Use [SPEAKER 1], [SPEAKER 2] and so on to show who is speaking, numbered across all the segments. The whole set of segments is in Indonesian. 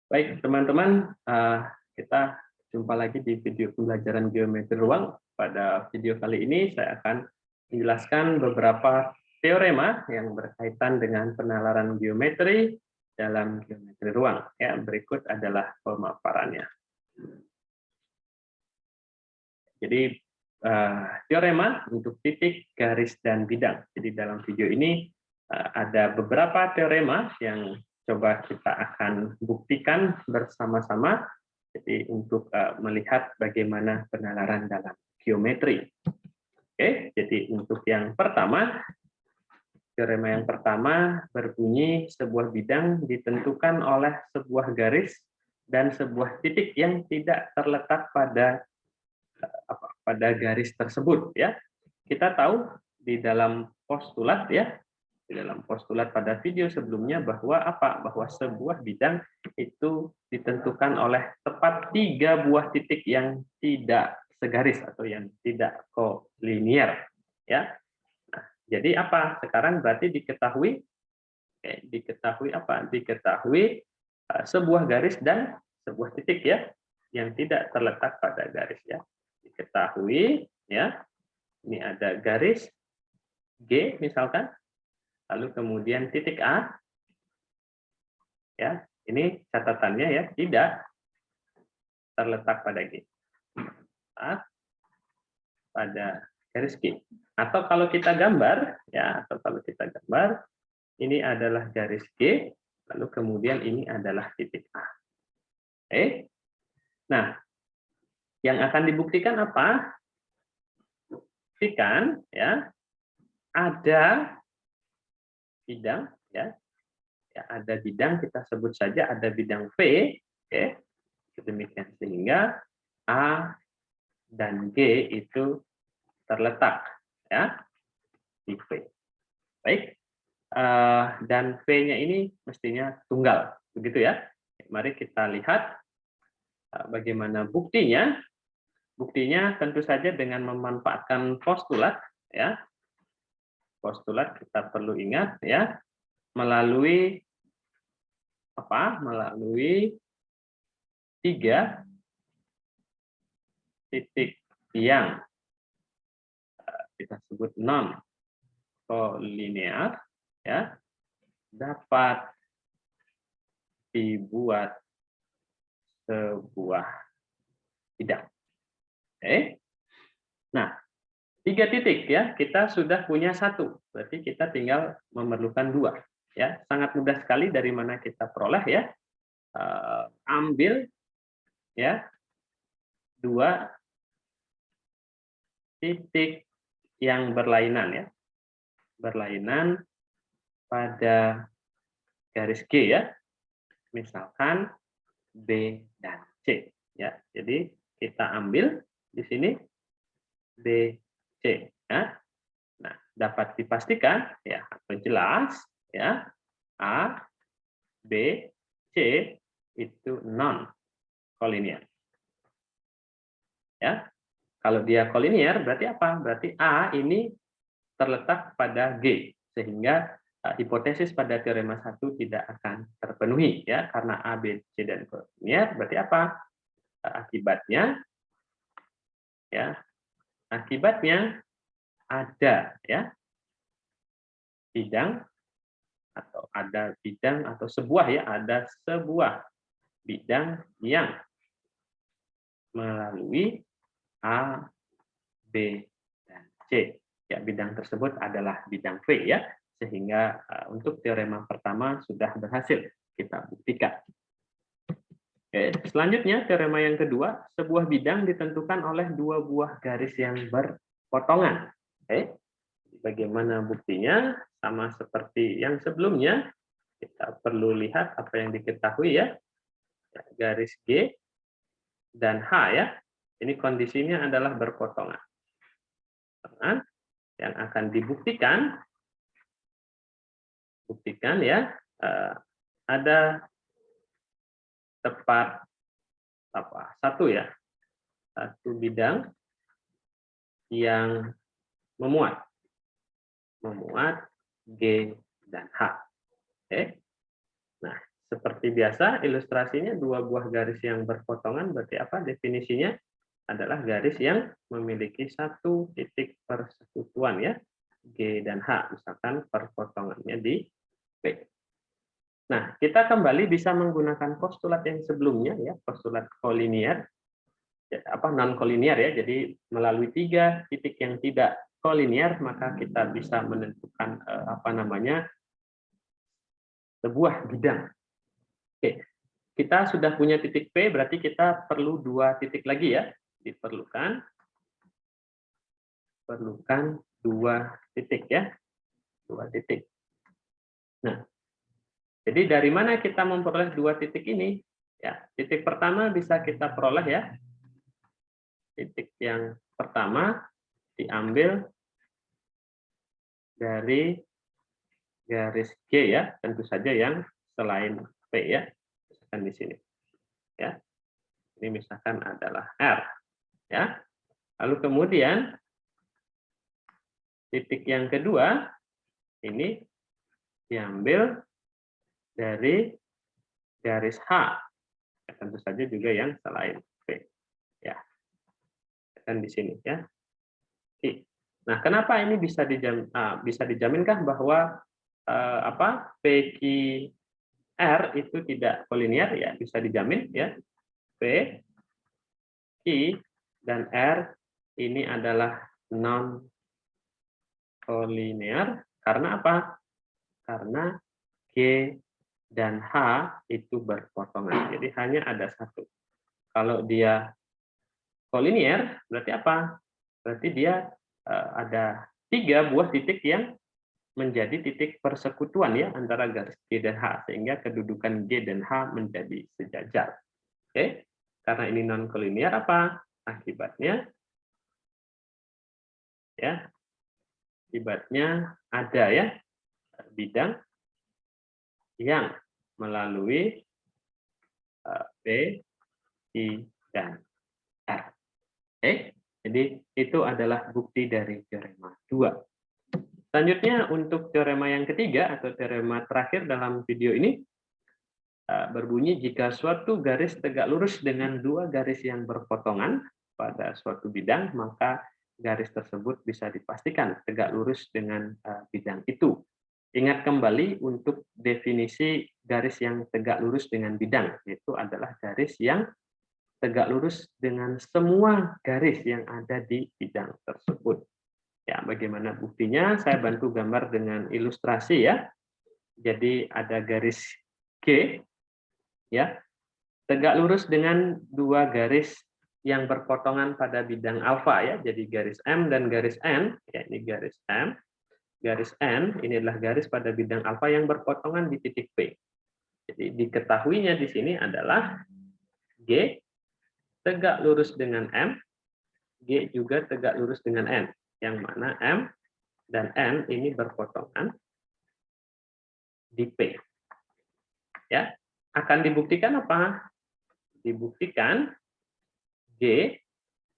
[SPEAKER 1] Baik, teman-teman, kita jumpa lagi di video pembelajaran geometri ruang. Pada video kali ini saya akan menjelaskan beberapa teorema yang berkaitan dengan penalaran geometri dalam geometri ruang. Ya, berikut adalah pemaparannya. Jadi, teorema untuk titik, garis, dan bidang. Jadi dalam video ini ada beberapa teorema yang coba kita akan buktikan bersama-sama. Jadi untuk melihat bagaimana penalaran dalam geometri. Oke, jadi untuk yang pertama, teorema yang pertama berbunyi sebuah bidang ditentukan oleh sebuah garis dan sebuah titik yang tidak terletak pada garis tersebut, ya. Kita tahu di dalam postulat, ya, di dalam postulat pada video sebelumnya bahwa bahwa sebuah bidang itu ditentukan oleh tepat 3 buah titik yang tidak segaris atau yang tidak kolinier, ya. Nah, jadi sekarang berarti diketahui sebuah garis dan sebuah titik, ya, yang tidak terletak pada garis, ya. Diketahui, ya. Ini ada garis G misalkan, lalu kemudian titik A, ya, ini catatannya, ya, tidak terletak pada G, pada garis G. Atau kalau kita gambar, ya, ini adalah garis G, lalu kemudian ini adalah titik A. Oke. Nah, yang akan dibuktikan apa? Buktikan, ya, ada bidang, ya, ada bidang, kita sebut saja ada bidang V, oke, demikian sehingga A dan G itu terletak, ya, di V. Baik, dan V-nya ini mestinya tunggal, begitu ya. Mari kita lihat bagaimana buktinya. Buktinya tentu saja dengan memanfaatkan postulat, ya. Postulat kita perlu ingat, ya, melalui melalui 3 titik yang kita sebut non kolinear, ya, dapat dibuat sebuah bidang. Oke. Nah, 3 titik, ya, kita sudah punya 1, berarti kita tinggal memerlukan 2, ya. Sangat mudah sekali. Dari mana kita peroleh, ya? Ambil, ya, 2 titik yang berlainan, ya, berlainan pada garis G, ya, misalkan B dan C, ya. Jadi kita ambil di sini B, C, ya. Nah, dapat dipastikan, ya, atau jelas, ya, A, B, C itu non kolinier, ya. Kalau dia kolinier berarti apa? Berarti A ini terletak pada G, sehingga hipotesis pada teorema 1 tidak akan terpenuhi, ya, karena A, B, C dan kolinier. Berarti apa? Akibatnya, ya, akibatnya ada, ya, bidang atau sebuah, ya, ada sebuah bidang yang melalui A, B, dan C. Ya, bidang tersebut adalah bidang V, ya. Sehingga untuk teorema pertama sudah berhasil kita buktikan. Oke, selanjutnya teorema yang kedua, sebuah bidang ditentukan oleh 2 buah garis yang berpotongan. Oke. Bagaimana buktinya? Sama seperti yang sebelumnya, kita perlu lihat apa yang diketahui, ya. Garis G dan H, ya. Ini kondisinya adalah berpotongan. Yang akan dibuktikan, ya, ada tepat satu bidang yang memuat G dan H. Oke. Nah, seperti biasa, ilustrasinya dua buah garis yang berpotongan berarti apa? Definisinya adalah garis yang memiliki satu titik persekutuan ya, G dan H, misalkan perpotongannya di P. Nah, kita kembali bisa menggunakan postulat yang sebelumnya ya, postulat kolinier, apa non kolinier ya. Jadi melalui 3 titik yang tidak kolinier maka kita bisa menentukan apa namanya? Sebuah bidang. Oke, kita sudah punya titik P, berarti kita perlu 2 titik lagi ya. Diperlukan 2 titik ya, 2 titik. Nah, jadi dari mana kita memperoleh 2 titik ini? Ya, titik pertama bisa kita peroleh ya. Titik yang pertama diambil dari garis G ya, tentu saja yang selain P ya. Misalkan di sini. Ya. Ini misalkan adalah R ya. Lalu kemudian titik yang kedua ini diambil dari garis H. Ya, tentu saja juga yang selain P. Ya. Dan di sini ya. Nah, kenapa ini bisa dijaminkah bahwa PQR itu tidak kolinier? Ya, bisa dijamin ya. P, Q, dan R ini adalah non kolinier karena apa? Karena G dan H itu berpotongan. Jadi hanya ada satu. Kalau dia kolinier berarti apa? Berarti dia ada 3 buah titik yang menjadi titik persekutuan ya antara garis G dan H sehingga kedudukan G dan H menjadi sejajar. Oke. Karena ini non kolinier apa? Akibatnya ya. Akibatnya ada ya bidang yang melalui P, I, dan R. Oke. Jadi itu adalah bukti dari teorema 2. Selanjutnya untuk teorema yang ketiga atau teorema terakhir dalam video ini berbunyi jika suatu garis tegak lurus dengan 2 garis yang berpotongan pada suatu bidang, maka garis tersebut bisa dipastikan tegak lurus dengan bidang itu. Ingat kembali untuk definisi garis yang tegak lurus dengan bidang, yaitu adalah garis yang tegak lurus dengan semua garis yang ada di bidang tersebut. Ya, bagaimana buktinya? Saya bantu gambar dengan ilustrasi ya. Jadi ada garis G ya, tegak lurus dengan 2 garis yang berpotongan pada bidang alfa ya. Jadi garis M dan garis N, ya ini garis M, garis N ini adalah garis pada bidang alfa yang berpotongan di titik P. Jadi diketahuinya di sini adalah G tegak lurus dengan M, G juga tegak lurus dengan N. Yang mana M dan N ini berpotongan di P. Ya, akan dibuktikan apa? Dibuktikan G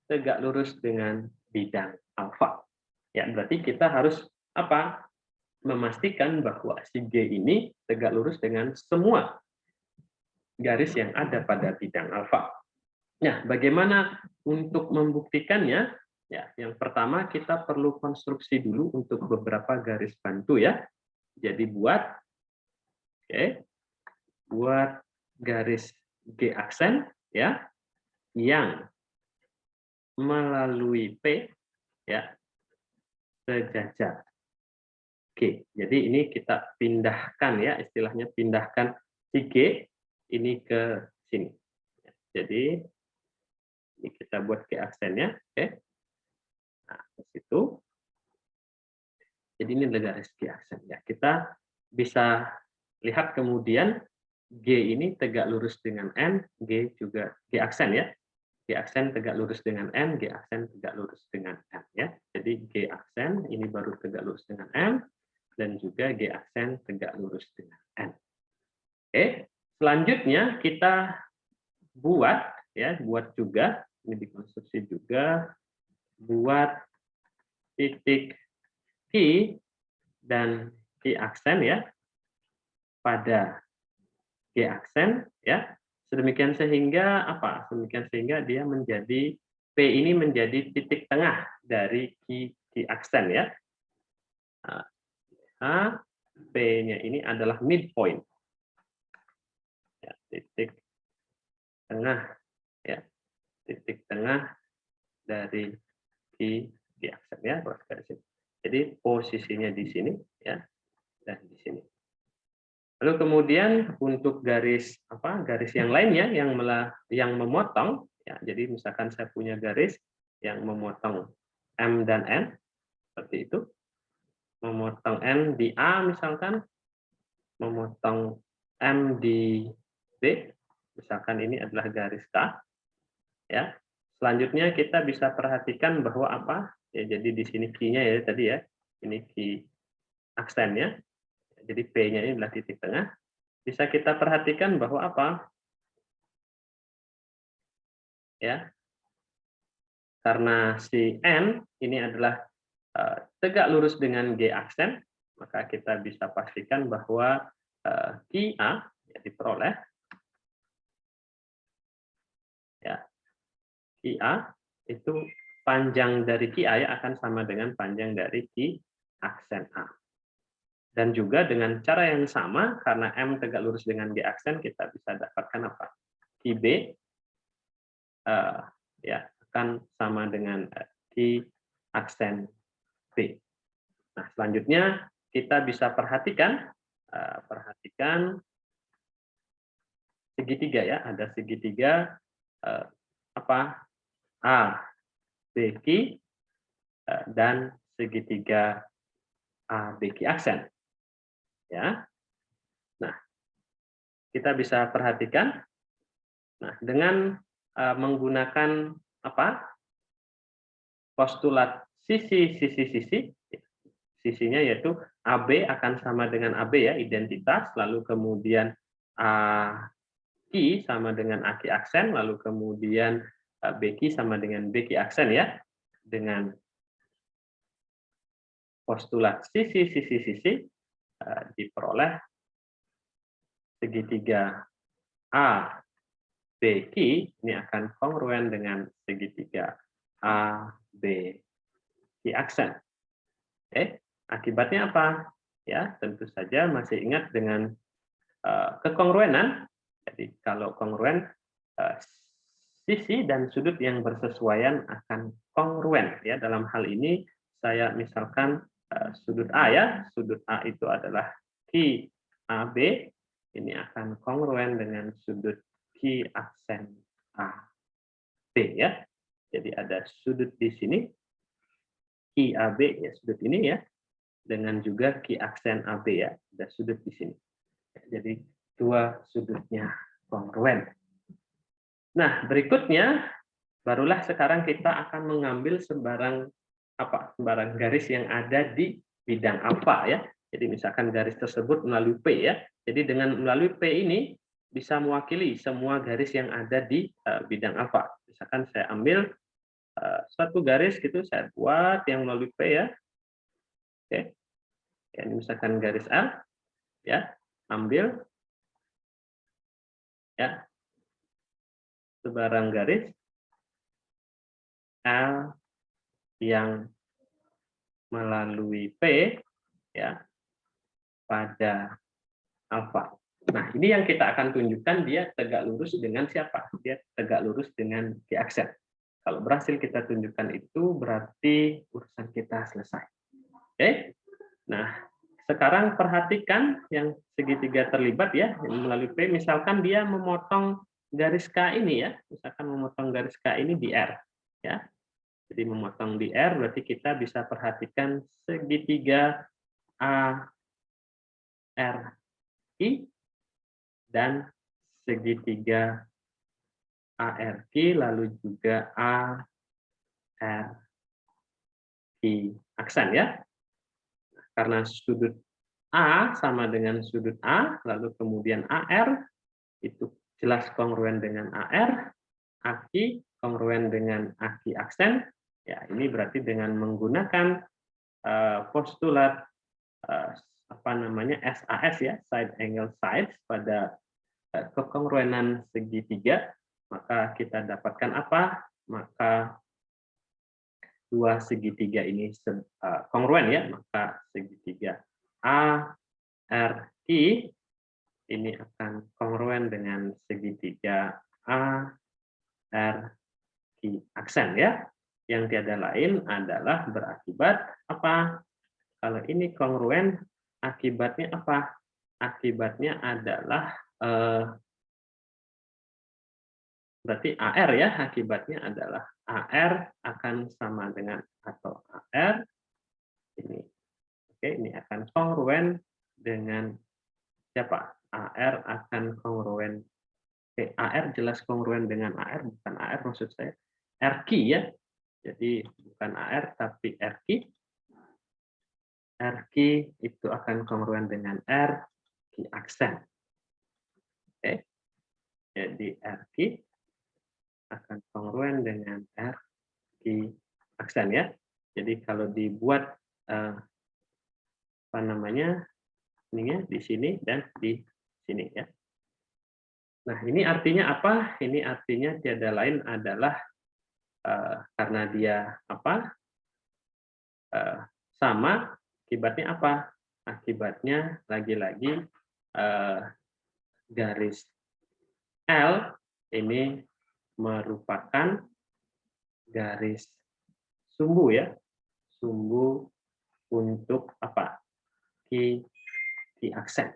[SPEAKER 1] tegak lurus dengan bidang alfa. Ya, berarti kita harus apa? Memastikan bahwa si G ini tegak lurus dengan semua garis yang ada pada bidang alfa. Nah, bagaimana untuk membuktikannya? Ya, yang pertama kita perlu konstruksi dulu untuk beberapa garis bantu ya. Jadi buat garis G aksen ya yang melalui P ya sejajar G. Jadi ini kita pindahkan ya, istilahnya pindahkan si G ini ke sini. Jadi ini kita buat G aksennya, oke. Nah, ke situ. Jadi ini adalah garis G aksen ya. Kita bisa lihat kemudian G ini tegak lurus dengan N, G juga G aksen ya. G aksen tegak lurus dengan N, G aksen tegak lurus dengan M ya. Jadi G aksen ini baru tegak lurus dengan M dan juga G aksen tegak lurus dengan N. Oke, selanjutnya kita buat juga ini dikonstruksi juga buat titik Q dan Q aksen ya pada G aksen, ya. Sedemikian sehingga apa? Sedemikian sehingga dia menjadi P ini menjadi titik tengah dari G aksen, ya. Nah, P-nya ini adalah midpoint. Ya, titik tengah, ya. Titik tengah dari G aksen, ya. Jadi posisinya di sini, ya, dan di sini. Lalu kemudian untuk garis garis yang lainnya yang memotong, ya, jadi misalkan saya punya garis yang memotong M dan N seperti itu, memotong N di A misalkan, memotong M di B, misalkan ini adalah garis K, ya. Selanjutnya kita bisa perhatikan bahwa ya, jadi di sini Q-nya ya tadi ya, ini Q aksennya, jadi P-nya ini adalah titik tengah. Bisa kita perhatikan bahwa ya, karena si N ini adalah tegak lurus dengan G aksen, maka kita bisa pastikan bahwa QA ya, diperoleh, ya, QA itu panjang dari QA ya akan sama dengan panjang dari Q aksen A. Dan juga dengan cara yang sama, karena M tegak lurus dengan G aksen, kita bisa dapatkan QB ya akan sama dengan Q aksen B. Nah, selanjutnya kita bisa perhatikan segitiga, ya, ada segitiga A, B, Q, dan segitiga A, B, Q aksen, ya. Nah, kita bisa perhatikan, nah, dengan menggunakan postulat sisinya yaitu AB akan sama dengan AB ya, identitas, lalu kemudian AQ sama dengan AQ aksen, lalu kemudian BQ sama dengan BQ aksen, ya. Dengan postulat sisi diperoleh segitiga A, B, Q ini akan kongruen dengan segitiga A, B, Q aksen. Akibatnya apa? Ya, tentu saja masih ingat dengan kekongruenan. Jadi kalau kongruen, sisi dan sudut yang bersesuaian akan kongruen, ya. Dalam hal ini saya misalkan sudut A, ya, sudut A itu adalah Q AB, ini akan kongruen dengan sudut Q aksen AB, ya. Jadi ada sudut di sini Q AB, ya, sudut ini, ya, dengan juga Q aksen AB, ya, ada sudut di sini. Jadi dua sudutnya kongruen. Nah, berikutnya barulah sekarang kita akan mengambil sembarang garis yang ada di bidang alfa, ya. Jadi misalkan garis tersebut melalui P, ya. Jadi dengan melalui P ini bisa mewakili semua garis yang ada di bidang alfa. Misalkan saya ambil satu garis gitu, saya buat yang melalui P, ya. Oke. Ya, ini misalkan garis L, ya. Ambil, ya, sebarang garis L yang melalui P, ya, pada alfa. Nah, ini yang kita akan tunjukkan dia tegak lurus dengan siapa? Dia tegak lurus dengan Q aksen. Kalau berhasil kita tunjukkan itu, berarti urusan kita selesai. Oke? Nah, sekarang perhatikan yang segitiga terlibat, ya, melalui P. Misalkan dia memotong garis K ini, ya. Misalkan memotong garis K ini di R, ya. Jadi memotong di R, berarti kita bisa perhatikan segitiga ARI dan segitiga ARQ, lalu juga ARQ aksen, ya. Karena sudut A sama dengan sudut A, lalu kemudian AR, itu jelas kongruen dengan AR, AQ kongruen dengan AQ aksen. Ya, ini berarti dengan menggunakan postulat SAS, ya, side angle sides pada kekongruenan segitiga, maka kita dapatkan apa? Maka dua segitiga ini kongruen ya, maka segitiga ARI ini akan kongruen dengan segitiga ARQ aksen ya, yang tiada lain adalah berakibat apa? Kalau ini kongruen, akibatnya apa? Akibatnya adalah berarti AR ya, akibatnya adalah AR akan sama dengan atau AR ini. Oke, ini akan kongruen dengan siapa? AR akan kongruen. Oke, AR jelas kongruen dengan AR, bukan AR maksud saya. RQ ya. Jadi bukan AR tapi RQ. RQ itu akan kongruen dengan RQ aksen. Oke. Jadi RQ akan kongruen dengan RQ aksen ya. Jadi kalau dibuat apa namanya? Ininya di sini dan di sini ya. Nah, ini artinya apa? Ini artinya tiada lain adalah karena dia apa? Sama, akibatnya apa? Akibatnya lagi-lagi garis L ini merupakan garis sumbu ya, sumbu untuk apa? Key aksen.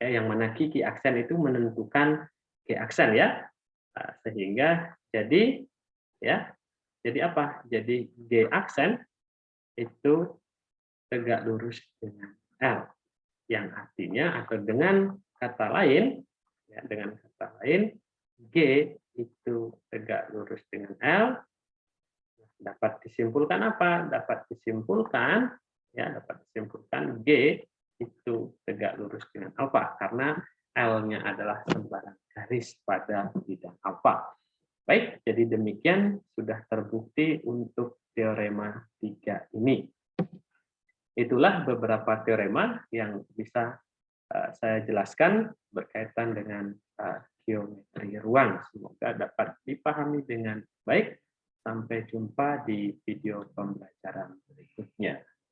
[SPEAKER 1] Yang mana key aksen itu menentukan key aksen ya. Sehingga jadi ya, jadi apa? Jadi G aksen itu tegak lurus dengan L, yang artinya atau dengan kata lain ya, dengan kata lain G itu tegak lurus dengan L. Dapat disimpulkan apa? Dapat disimpulkan G itu tegak lurus dengan alfa karena L-nya adalah sebaran garis pada bidang alfa. Baik, jadi demikian sudah terbukti untuk teorema 3 ini. Itulah beberapa teorema yang bisa saya jelaskan berkaitan dengan geometri ruang. Semoga dapat dipahami dengan baik. Sampai jumpa di video pembelajaran berikutnya.